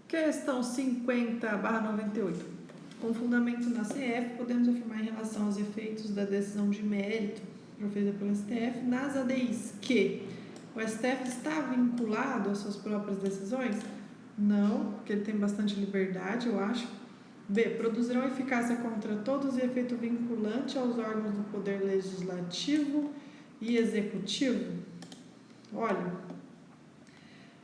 Questão 50/98. Com fundamento na CF, podemos afirmar em relação aos efeitos da decisão de mérito proferida pelo STF nas ADIs que o STF está vinculado às suas próprias decisões? Não, porque ele tem bastante liberdade, eu acho. B. Produzirão eficácia contra todos e efeito vinculante aos órgãos do Poder Legislativo e Executivo? Olha,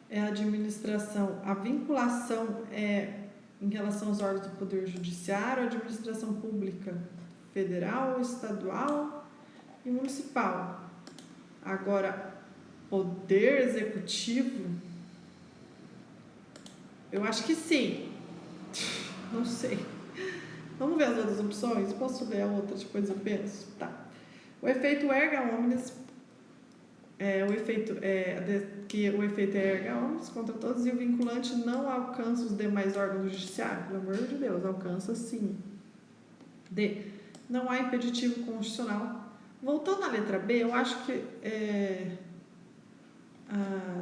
é a administração, a vinculação é em relação aos órgãos do Poder Judiciário, a administração pública federal, estadual e municipal. Agora, Poder Executivo, eu acho que sim. Não sei. Vamos ver as outras opções? Posso ler a outra, depois eu penso? Tá. O efeito erga omnes, o efeito é erga omnes contra todos e o vinculante não alcança os demais órgãos do judiciário. Pelo amor de Deus, alcança sim. D. Não há impeditivo constitucional. Voltando à letra B, eu acho que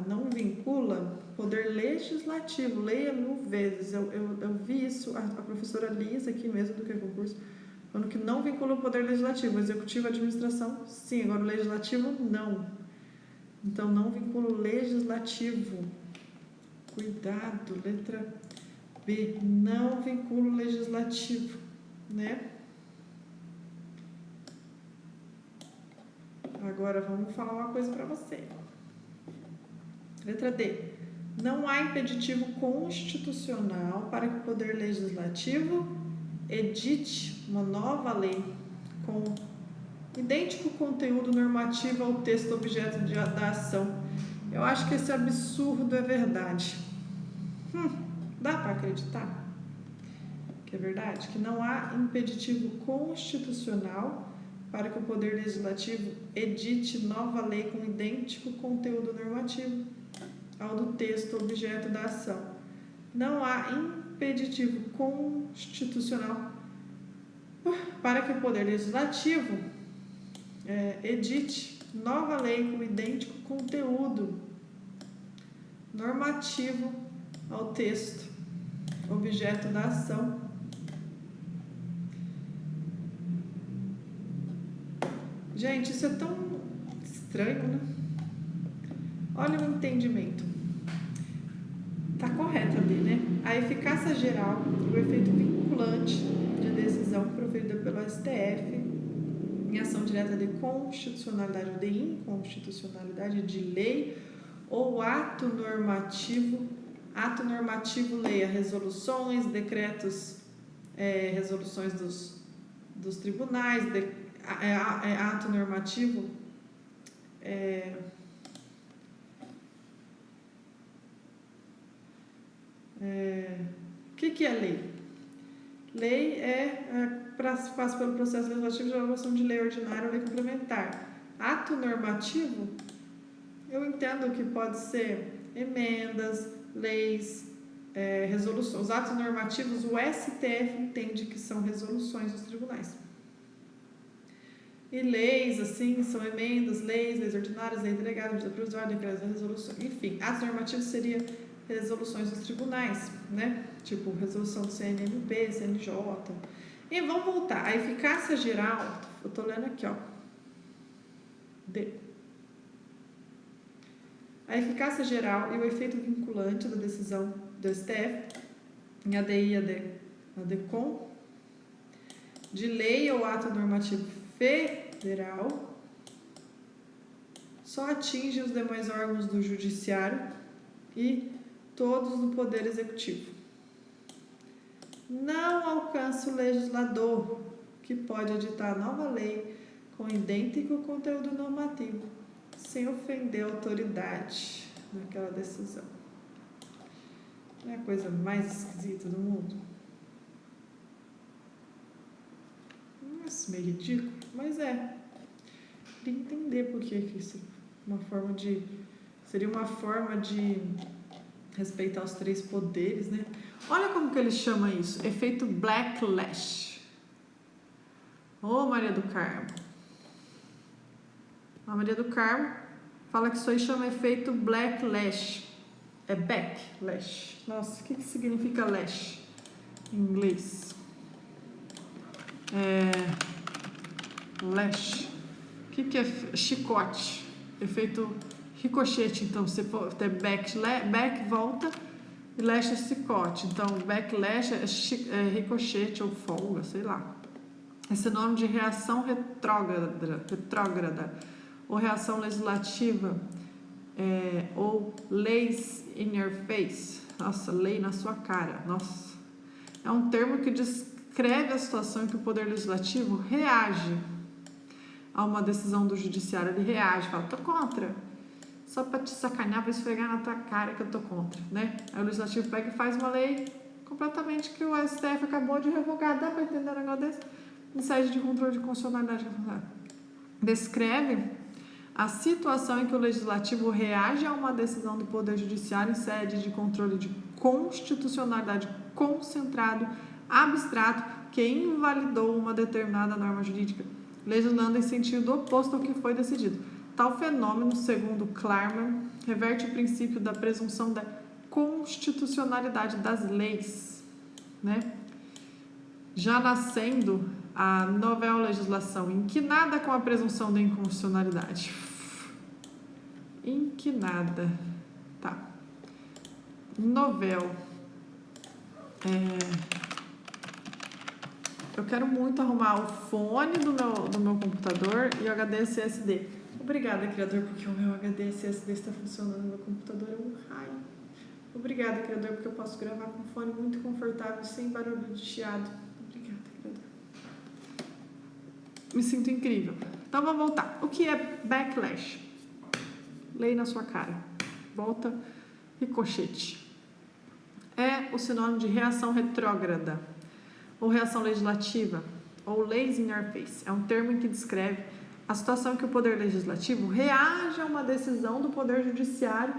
não vincula poder legislativo. Leia 1000 vezes. Eu vi isso, a professora Lisa aqui mesmo do que é concurso, falando que não vincula o poder legislativo. O executivo e a administração, sim. Agora o legislativo, não. Então, não vincula o legislativo. Cuidado, letra B. Não vincula o legislativo, né? Agora, vamos falar uma coisa para você. Letra D. Não há impeditivo constitucional para que o Poder Legislativo edite uma nova lei com idêntico conteúdo normativo ao texto objeto da ação. Eu acho que esse absurdo é verdade. Dá para acreditar que é verdade? Que não há impeditivo constitucional para que o Poder Legislativo edite nova lei com idêntico conteúdo normativo ao do texto objeto da ação. Não há impeditivo constitucional para que o Poder Legislativo edite nova lei com idêntico conteúdo normativo ao texto objeto da ação. Gente, isso é tão estranho, né? Olha o entendimento. Tá correto ali, né? A eficácia geral, o efeito vinculante de decisão proferida pelo STF em ação direta de constitucionalidade ou de inconstitucionalidade de lei ou ato normativo. Ato normativo, leia resoluções, decretos, resoluções dos tribunais, ato normativo, o que é lei? Lei passa pelo processo legislativo de elaboração de lei ordinária ou lei complementar. Ato normativo, eu entendo que pode ser emendas, leis, resoluções. Os atos normativos, o STF entende que são resoluções dos tribunais. E leis, assim, são emendas, leis ordinárias, lei delegada, medida provisória, decretos, resoluções. Enfim, atos normativos seria resoluções dos tribunais, né? Tipo, resolução do CNMP, CNJ. E vamos voltar. A eficácia geral, eu tô lendo aqui, ó. D. A eficácia geral e o efeito vinculante da decisão do STF em ADI e ADCOM de lei ou ato normativo federal só atinge os demais órgãos do judiciário e todos do Poder Executivo. Não alcança o legislador, que pode editar nova lei com idêntico conteúdo normativo, sem ofender a autoridade naquela decisão. Não é a coisa mais esquisita do mundo? Nossa, meio ridículo, mas queria entender por que isso seria uma forma de respeitar os três poderes, né? Olha como que ele chama isso, efeito backlash. Ô, Maria do Carmo. A Maria do Carmo fala que isso aí chama efeito backlash. É backlash. Nossa, o que significa lash em inglês? Lash. O que é chicote? Efeito ricochete. Então, você tem back, volta, e lash é chicote. Então, backlash é ricochete ou folga, sei lá. Esse é o nome de reação retrógrada ou reação legislativa, ou lays in your face. Nossa, lei na sua cara. Nossa. É um termo que descreve a situação em que o Poder Legislativo reage a uma decisão do Judiciário. Ele reage, fala, tô contra. Só para te sacanear, para esfregar na tua cara que eu tô contra, né? Aí o Legislativo pega e faz uma lei completamente que o STF acabou de revogar. Dá para entender um negócio desse? Em sede de controle de constitucionalidade. Descreve a situação em que o Legislativo reage a uma decisão do Poder Judiciário em sede de controle de constitucionalidade concentrado, abstrato, que invalidou uma determinada norma jurídica, legislando em sentido oposto ao que foi decidido. Tal fenômeno, segundo Klarman, reverte o princípio da presunção da constitucionalidade das leis, né? Já nascendo a novel legislação inquinada com a presunção da inconstitucionalidade. Inquinada. Tá. Novel. Eu quero muito arrumar o fone do meu computador e o HD SSD. Obrigada, criador, porque o meu HD SSD está funcionando no meu computador. É um raio. Obrigada, criador, porque eu posso gravar com um fone muito confortável, sem barulho de chiado. Obrigada, criador. Me sinto incrível. Então, vamos voltar. O que é backlash? Lei na sua cara. Volta, ricochete. É o sinônimo de reação retrógrada, ou reação legislativa, ou lays in your face. É um termo em que descreve a situação em que o Poder Legislativo reage a uma decisão do Poder Judiciário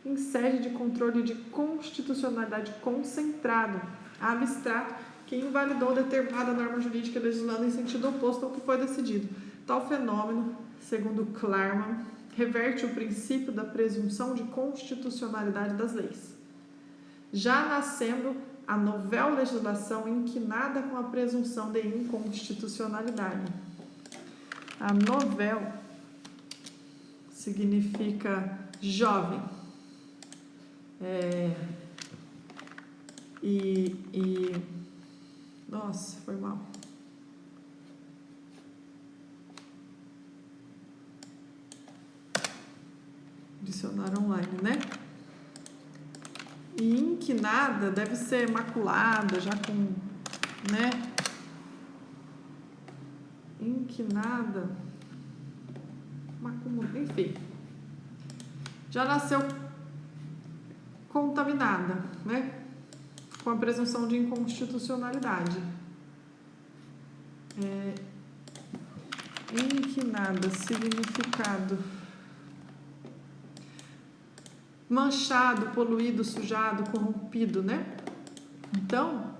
em sede de controle de constitucionalidade concentrado, abstrato, que invalidou determinada norma jurídica legislando em sentido oposto ao que foi decidido. Tal fenômeno, segundo Klarman, reverte o princípio da presunção de constitucionalidade das leis, já nascendo a novel legislação inquinada com a presunção de inconstitucionalidade. A novel significa jovem. Nossa, foi mal. Dicionário online, né? E inquinada deve ser maculada, já com, né? Inquinada, enfim. Já nasceu contaminada, né? Com a presunção de inconstitucionalidade. Inquinada, significado: manchado, poluído, sujado, corrompido, né? Então,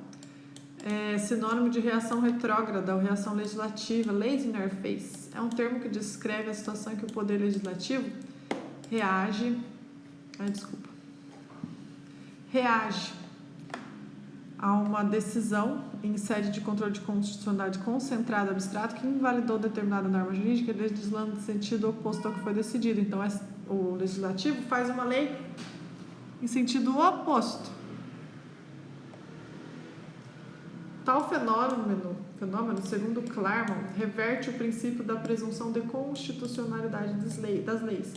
é sinônimo de reação retrógrada ou reação legislativa, lays in your face. É um termo que descreve a situação em que o Poder Legislativo reage a uma decisão em sede de controle de constitucionalidade concentrado, abstrato, que invalidou determinada norma jurídica, legislando no sentido oposto ao que foi decidido. Então, o Legislativo faz uma lei em sentido oposto. Tal fenômeno, segundo Klarman, reverte o princípio da presunção de constitucionalidade das leis,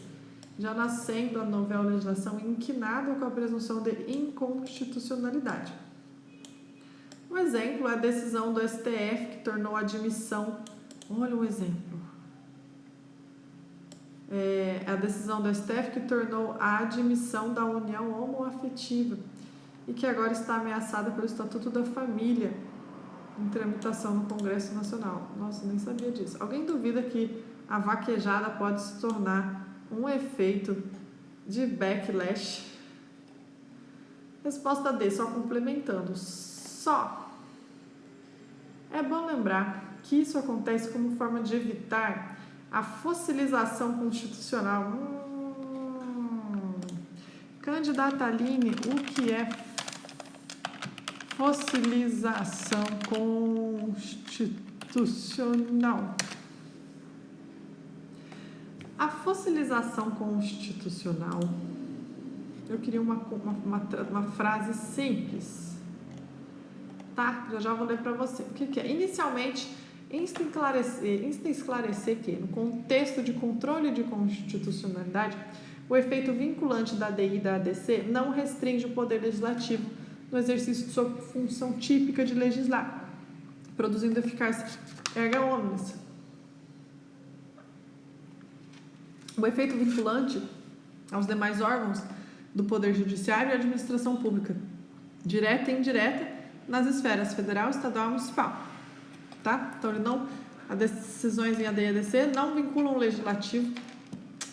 já nascendo a novel legislação inquinada com a presunção de inconstitucionalidade. Um exemplo é a decisão do STF que tornou a admissão. Olha um exemplo. É a decisão do STF que tornou a admissão da união homoafetiva e que agora está ameaçada pelo Estatuto da Família em tramitação no Congresso Nacional. Nossa, nem sabia disso. Alguém duvida que a vaquejada pode se tornar um efeito de backlash? Resposta D, só complementando. É bom lembrar que isso acontece como forma de evitar a fossilização constitucional. Candidata Aline, o que é fossilização constitucional? A fossilização constitucional, eu queria uma frase simples, tá? Já vou ler para você. O que é? Inicialmente, insta esclarecer que, no contexto de controle de constitucionalidade, o efeito vinculante da ADI e da ADC não restringe o poder legislativo no exercício de sua função típica de legislar, produzindo eficácia erga omnes. O efeito vinculante aos demais órgãos do Poder Judiciário e administração pública, direta e indireta, nas esferas federal, estadual e municipal. Tá? Então, as decisões em AD e ADC não vinculam o legislativo,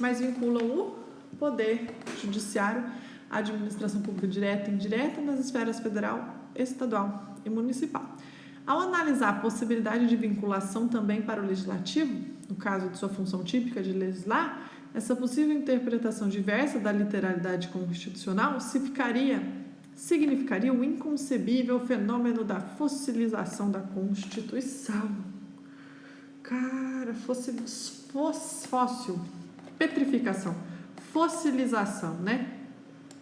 mas vinculam o Poder Judiciário, a administração pública direta e indireta nas esferas federal, estadual e municipal. Ao analisar a possibilidade de vinculação também para o legislativo, no caso de sua função típica de legislar, essa possível interpretação diversa da literalidade constitucional significaria o inconcebível fenômeno da fossilização da Constituição. Cara, fóssil, petrificação, fossilização, né,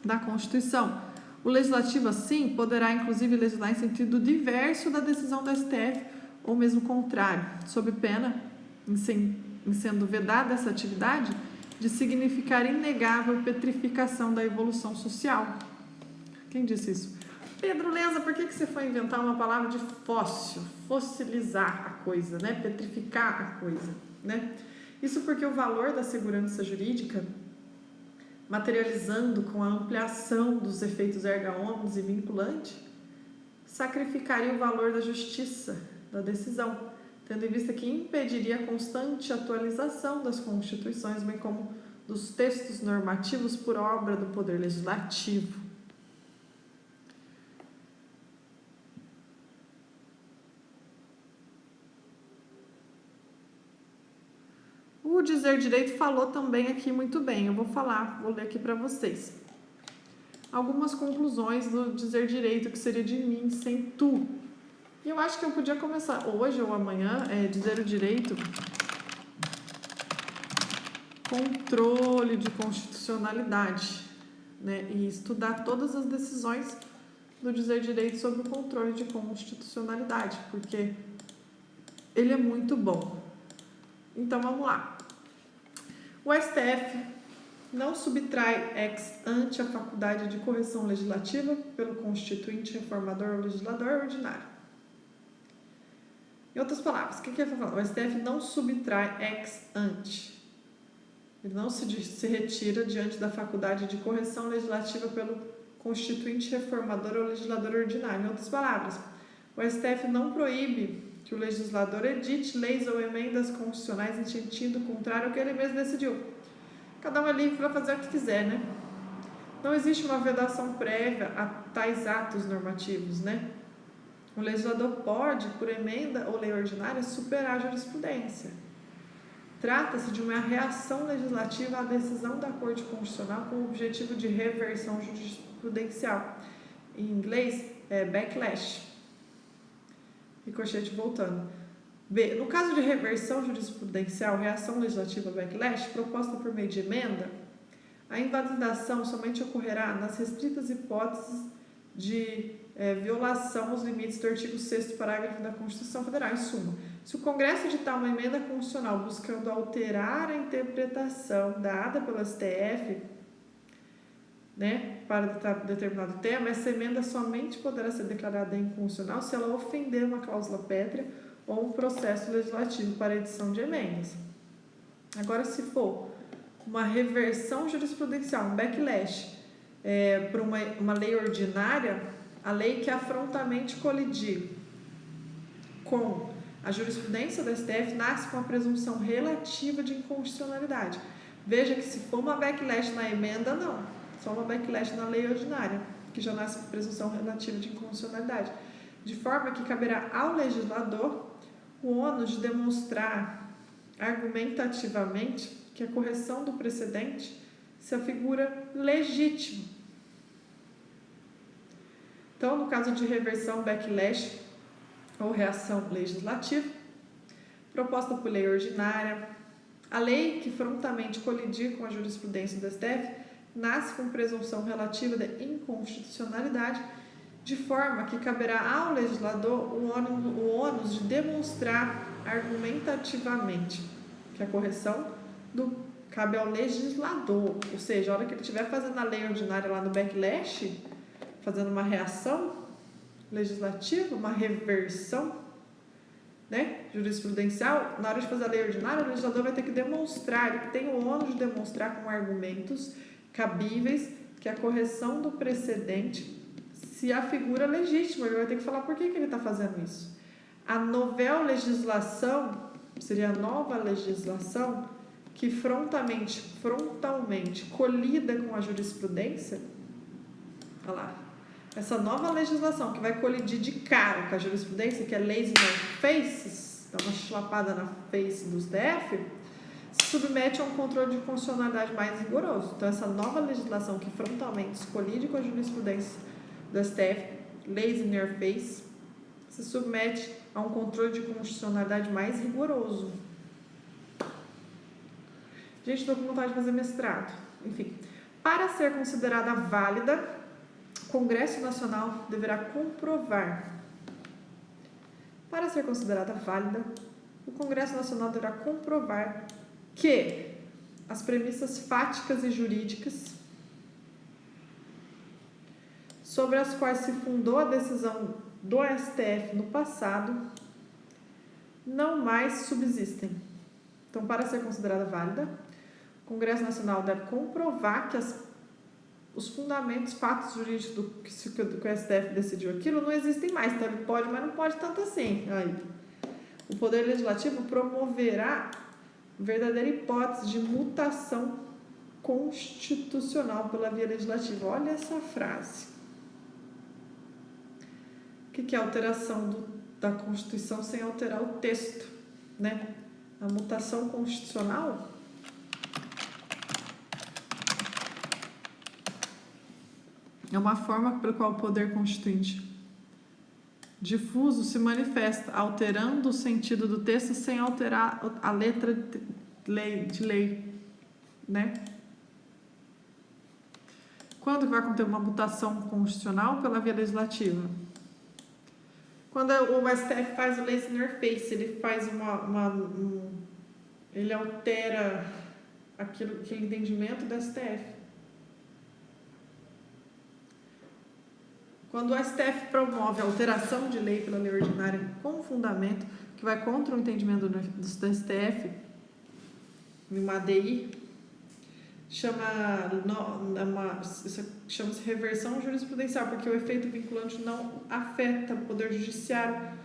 da Constituição. O legislativo, assim, poderá inclusive legislar em sentido diverso da decisão do STF, ou mesmo contrário, sob pena, em sendo vedada essa atividade, de significar inegável petrificação da evolução social. Quem disse isso? Pedro Lenza, por que você foi inventar uma palavra de fóssil? Fossilizar a coisa, né? Petrificar a coisa, né? Isso porque o valor da segurança jurídica, materializando com a ampliação dos efeitos erga omnes e vinculante, sacrificaria o valor da justiça, da decisão, tendo em vista que impediria a constante atualização das constituições, bem como dos textos normativos por obra do Poder Legislativo. O Dizer Direito falou também aqui muito bem, eu vou ler aqui para vocês. Algumas conclusões do Dizer Direito, que seria de mim sem tu. E eu acho que eu podia começar hoje ou amanhã, dizer o direito, controle de constitucionalidade, né? E estudar todas as decisões do Dizer Direito sobre o controle de constitucionalidade, porque ele é muito bom. Então, vamos lá. O STF não subtrai ex ante a faculdade de correção legislativa pelo Constituinte, reformador ou legislador ordinário. Em outras palavras, o que ele está falando? O STF não subtrai ex ante. Ele não se retira diante da faculdade de correção legislativa pelo Constituinte, reformador ou legislador ordinário. Em outras palavras, o STF não proíbe que o legislador edite leis ou emendas constitucionais em sentido contrário ao que ele mesmo decidiu. Cada um é livre para fazer o que quiser, né? Não existe uma vedação prévia a tais atos normativos, né? O legislador pode, por emenda ou lei ordinária, superar a jurisprudência. Trata-se de uma reação legislativa à decisão da Corte Constitucional com o objetivo de reversão jurisprudencial. Em inglês, backlash. Ricochete voltando. B. No caso de reversão jurisprudencial, reação legislativa backlash, proposta por meio de emenda, a invalidação somente ocorrerá nas restritas hipóteses de violação aos limites do artigo 6º parágrafo da Constituição Federal. Em suma, se o Congresso editar uma emenda constitucional buscando alterar a interpretação dada pelo STF, né, para determinado tema, essa emenda somente poderá ser declarada inconstitucional se ela ofender uma cláusula pétrea ou um processo legislativo para edição de emendas. Agora, se for uma reversão jurisprudencial, um backlash, por uma lei ordinária, a lei que afrontamente colidir com a jurisprudência do STF nasce com a presunção relativa de inconstitucionalidade. Veja que se for uma backlash na emenda, não. Só uma backlash na lei ordinária, que já nasce com presunção relativa de inconstitucionalidade. De forma que caberá ao legislador o ônus de demonstrar argumentativamente que a correção do precedente se afigura legítima Então, no caso de reversão, backlash ou reação legislativa, proposta por lei ordinária, a lei que frontalmente colidir com a jurisprudência do STF nasce com presunção relativa de inconstitucionalidade, de forma que caberá ao legislador o ônus de demonstrar argumentativamente que a correção cabe ao legislador, ou seja, a hora que ele estiver fazendo a lei ordinária lá no backlash, fazendo uma reação legislativa, uma reversão, né, jurisprudencial, na hora de fazer a lei ordinária, o legislador vai ter que demonstrar, ele tem o ônus de demonstrar com argumentos cabíveis que a correção do precedente se afigura legítima. Ele vai ter que falar por que ele está fazendo isso. A novel legislação seria a nova legislação que frontalmente colida com a jurisprudência. Olha lá. Essa nova legislação que vai colidir de cara com a jurisprudência, que é lazy no faces, dá uma chlapada na face do STF, se submete a um controle de constitucionalidade mais rigoroso. Então, essa nova legislação que frontalmente colide com a jurisprudência do STF, lazy in your face, se submete a um controle de constitucionalidade mais rigoroso. Gente, estou com vontade de fazer mestrado. Enfim, para ser considerada válida, o Congresso Nacional deverá comprovar. Para ser considerada válida, o Congresso Nacional deverá comprovar que as premissas fáticas e jurídicas sobre as quais se fundou a decisão do STF no passado não mais subsistem. Então, para ser considerada válida, o Congresso Nacional deve comprovar que os fundamentos, fatos jurídicos do que o STF decidiu aquilo não existem mais. Então, ele pode, mas não pode tanto assim. Aí, o Poder Legislativo promoverá verdadeira hipótese de mutação constitucional pela via legislativa. Olha essa frase. O que é alteração da Constituição sem alterar o texto, né? A mutação constitucional é uma forma pela qual o poder constituinte difuso se manifesta, alterando o sentido do texto sem alterar a letra de lei, né? Quando vai acontecer uma mutação constitucional pela via legislativa? Quando o STF faz o lazy in your face, ele faz ele altera aquele entendimento do STF. Quando o STF promove a alteração de lei pela lei ordinária com fundamento que vai contra o entendimento do STF, em uma ADI, chama-se reversão jurisprudencial, porque o efeito vinculante não afeta o Poder Judiciário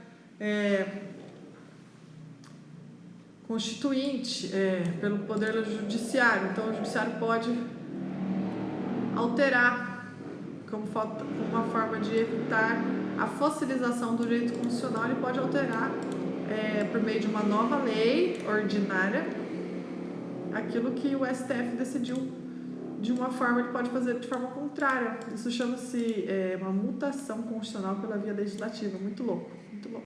constituinte pelo Poder Judiciário. Então, o Judiciário pode alterar como uma forma de evitar a fossilização do direito constitucional. Ele pode alterar por meio de uma nova lei ordinária aquilo que o STF decidiu de uma forma, ele pode fazer de forma contrária. Isso chama-se uma mutação constitucional pela via legislativa. Muito louco.